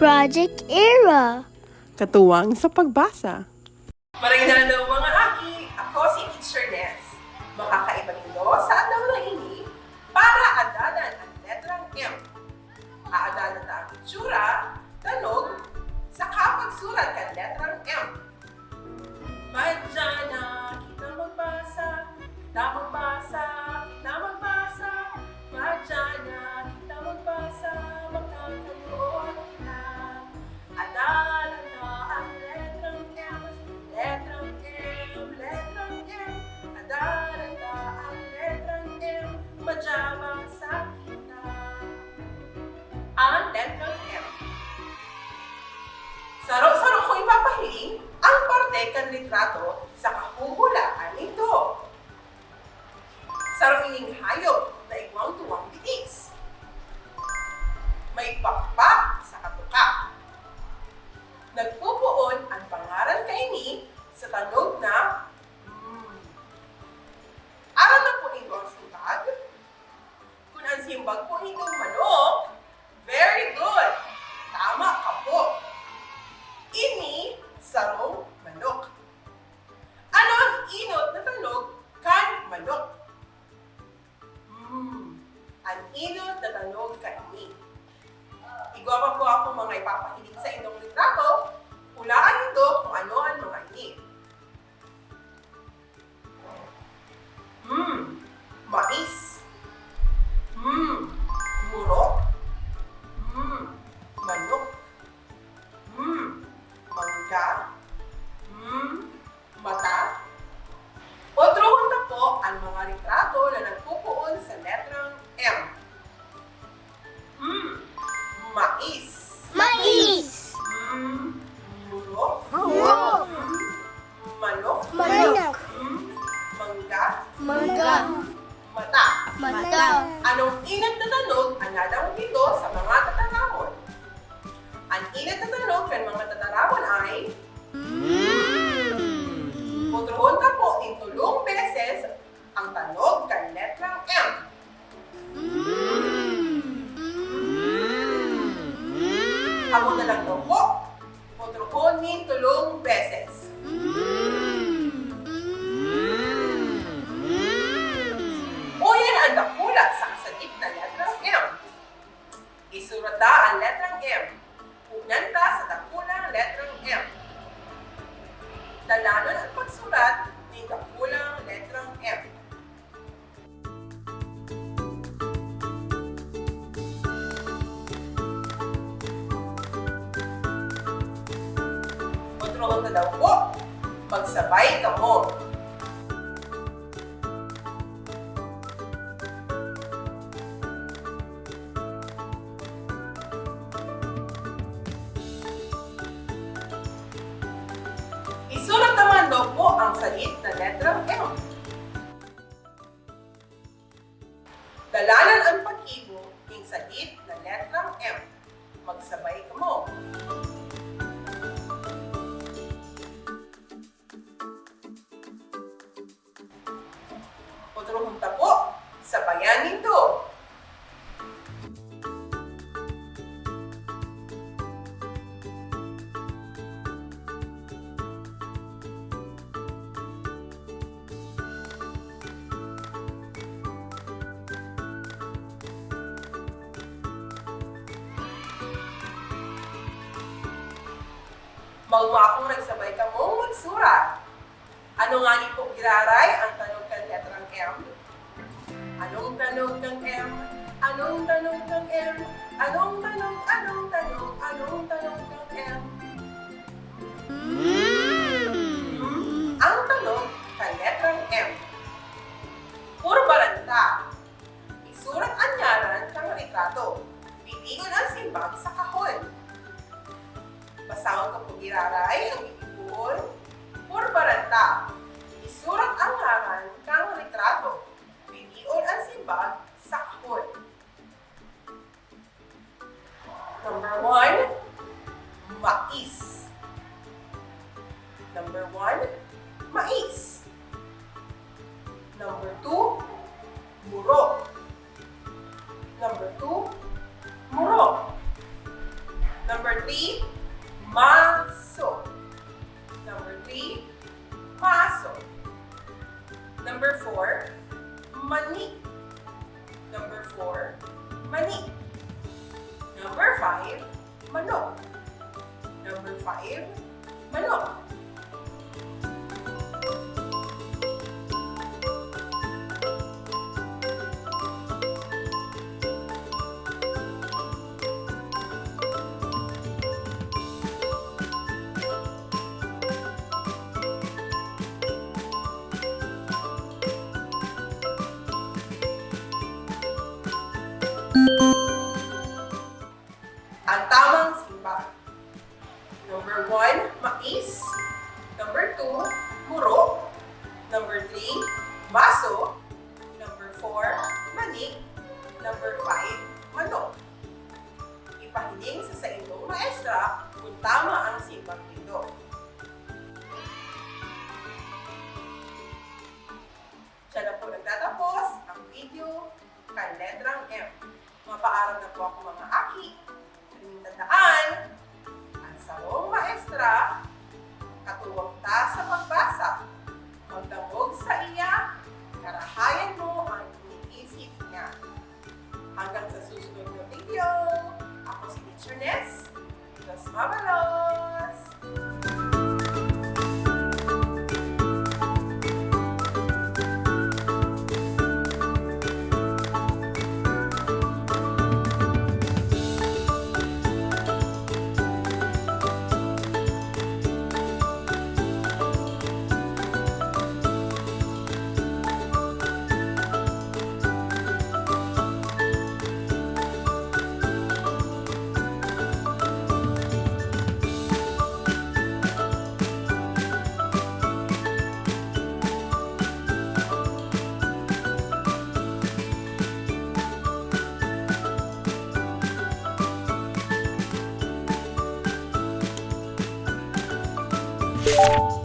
Project Era. Katuwang sa pagbasa. Marinado mga aki, ako si Teacher Ness. Makakaiba nindo sa adlaw na ini para adadan ang letrang M. Aadadan na ang itsura, tanog, sa kapagsulat kan letrang M. Madya na kita magbasa, kita magbasa, kita magbasa. Madya na kita magbasa, magkakaroon na. Adadan na ang letrang M, letrang M, letrang M. Adadan na ang letrang M, madya sa kita. Ang letrang M. Saro-saro ko ipapahiling ang parte kan litrato sa kahuhulaan nito. Saro ining hayop na igwang tuwang bitis. May pakpak sa katuka. Nagpupuon ang pangaran kaini sa tanog na Aral na po ito ang simbag. Kung ang simbag po itong manok, very good. Tama ka po. Ini sarong manok. Ano ang inot na tanog kan manok? Ang inot na tanog kaini. Igwa pa po ako mga ipapahilig sa inyong litrato. Hulaan nito kung ano ang mga ini. Mais. Muro. Manok. Mangga. Mata. Otro hunta po ang mga litrato na nagpupuon sa letrang M. Mais. Mais. Muro. Muro. Manok. Manok. Mangga. Mangga. Mata. Mata. Anong inat na tanog ang nadawag dito sa mga tataramon? Ang inat na tanog ng mga tataramon ay Putrohon ka po in tulong beses ang tanog kan letrang M. Ako na lang daw po. Putrohon ni tulong beses. Uyan ang dakula sa kasagip na letrang M. Isurat ta ang letrang M. Unan ta sa dakulang letrang M. Dalanon ang pagsulat ng dakulang letrang M. Kontrohon na daw po. Magsabay ka mo. Isulat naman daw po ang salit na letrang M. Dalanan ang pag-ibo ng salit na letrang M. Magsabay ka mo. Otro hunta po, sabayan nito. Mga akong nagsabay ka mong magsurat. Ano nga ni po giraray ang tanog kang letrang M? Anong tanog kang M? Anong tanog kang M? Anong tanog kang M? Ang tanog kang letrang M. Puro baranta. Isurat ang ngaran kang litrato. Bibingon ang simbag sa kahon. Basahon ka po giraray ang iipuon. Puro baranta. Isurat ang ngaran kang litrato. Bibingon ang simbag sa kahon. Number 1, mais. Number 1, mais. Number 2, muro. Number 2, muro. Number 3, 3, maso. Number 3, maso. Number 4, mani. Number 4, mani. Number 5, manok. Number 5, manok. Ang tamang simba. Number 1, mais. Number 2, muro. Number 3, maso. Number 4, mani. Number 5, manok. Ipahiling sa inyong maestra kung tama ang simbang ito. Siya na po nagtatapos ang video kay Letrang M. Mapaalam na po ako mga aki. Tandaan, ang sarong maestra, katuwang ta sa pagbasa, magdamog sa iya, karahayan mo ang iniisip niya. Hanggang sa susunod na video, ako si Teacher Ness. Los Mabalos! you